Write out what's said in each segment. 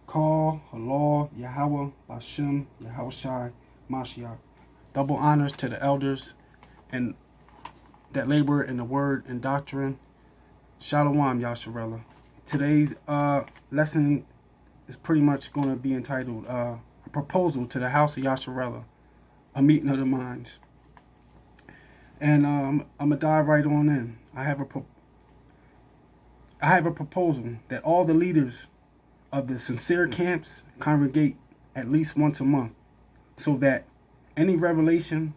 Call, Halal, Yahweh, Bashem, Yahushai, Mashiach. Double honors to the elders and that labor in the word and doctrine. Shalom, Yasharella. Today's lesson is pretty much going to be entitled A Proposal to the House of Yasharella, a Meeting of the Minds. And I'm going to dive right on in. I have a proposal that all the leaders of the sincere camps congregate at least once a month, so that any revelation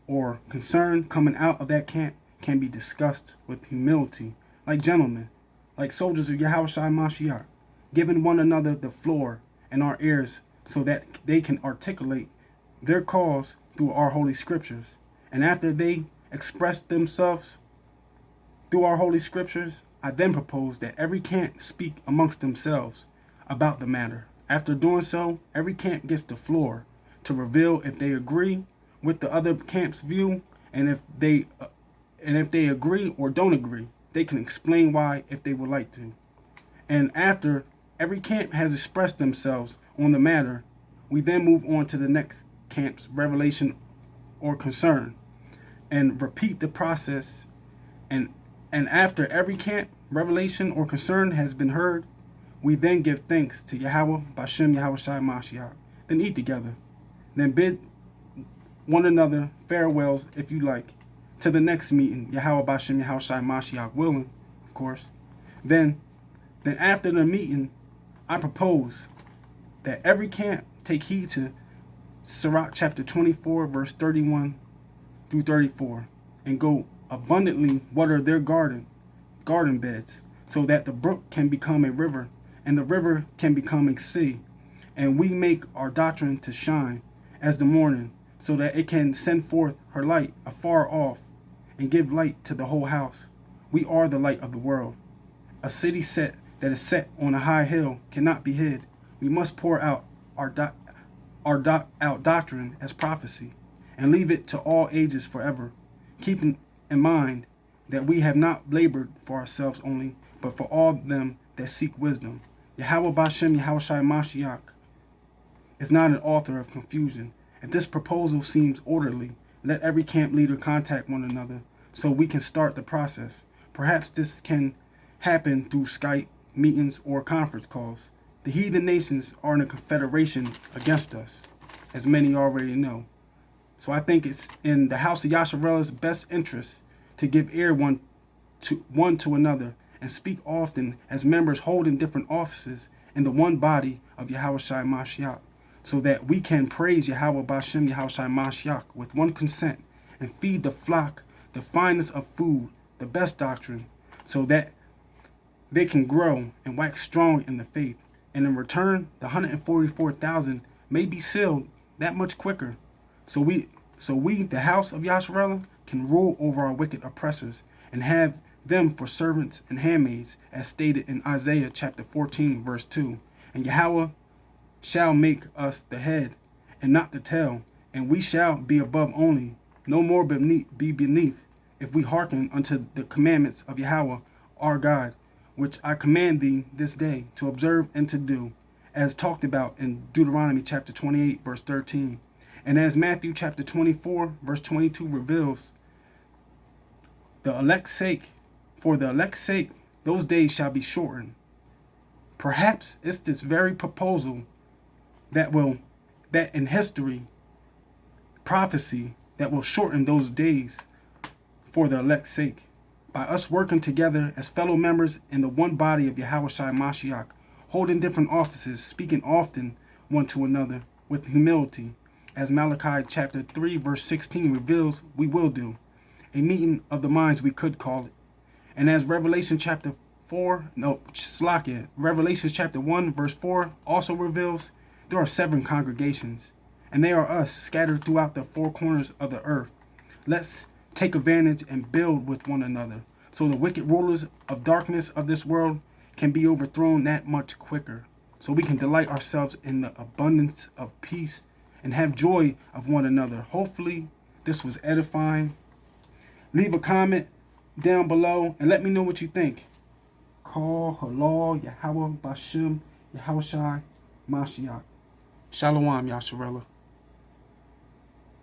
or concern coming out of that camp can be discussed with humility, like gentlemen, like soldiers of Yahushua Mashiach, giving one another the floor and our ears so that they can articulate their cause through our holy scriptures. And after they express themselves through our holy scriptures, I then propose that every camp speak amongst themselves about the matter. After doing so, every camp gets the floor to reveal if they agree with the other camp's view, and if they agree or don't agree, they can explain why if they would like to. And after every camp has expressed themselves on the matter, we then move on to the next camp's revelation or concern and repeat the process. And after every camp revelation or concern has been heard, we then give thanks to Yahweh, Bashem, Yahushai, Mashiach. Then eat together. Then bid one another farewells, if you like, to the next meeting, Yahweh, Bashem, Yahushai, Mashiach willing, of course. Then after the meeting, I propose that every camp take heed to Sirach chapter 24, verse 31 through 34, and go abundantly water their garden beds, so that the brook can become a river, and the river can become a sea, and we make our doctrine to shine as the morning, so that it can send forth her light afar off, and give light to the whole house. We are the light of the world. A city that is set on a high hill cannot be hid. We must pour out our doctrine as prophecy, and leave it to all ages forever, keeping in mind that we have not labored for ourselves only, but for all them that seek wisdom. Yahweh Bashem Yahushai Mashiach is not an author of confusion. If this proposal seems orderly, let every camp leader contact one another so we can start the process. Perhaps this can happen through Skype meetings or conference calls. The heathen nations are in a confederation against us, as many already know. So I think it's in the house of Yasharella's best interest to give ear one to another and speak often as members holding different offices in the one body of Yahushua Mashiach, so that we can praise Yahweh Bashem Yahushua Mashiach with one consent and feed the flock the finest of food, the best doctrine, so that they can grow and wax strong in the faith. And in return, the 144,000 may be sealed that much quicker. So we, the house of Yasharella, can rule over our wicked oppressors and have them for servants and handmaids, as stated in Isaiah chapter 14, verse 2. And Yahweh shall make us the head and not the tail, and we shall be above only, no more be beneath, if we hearken unto the commandments of Yahweh our God, which I command thee this day to observe and to do, as talked about in Deuteronomy chapter 28, verse 13. And as Matthew chapter 24, verse 22 reveals, the elect's sake, for the elect's sake, those days shall be shortened. Perhaps it's this very proposal that in history, prophecy, that will shorten those days for the elect's sake. By us working together as fellow members in the one body of Yahushua Mashiach, holding different offices, speaking often one to another with humility, as Malachi chapter 3, verse 16 reveals we will do. A meeting of the minds, we could call it. And as Revelation chapter 1, verse 4 also reveals, there are 7 congregations, and they are us scattered throughout the 4 corners of the earth. Let's take advantage and build with one another, so the wicked rulers of darkness of this world can be overthrown that much quicker, so we can delight ourselves in the abundance of peace and have joy of one another. Hopefully this was edifying. Leave a comment down below and let me know what you think. Call Halal Yahweh Bashem Yahushai Mashiach. Shalom, Yasharella.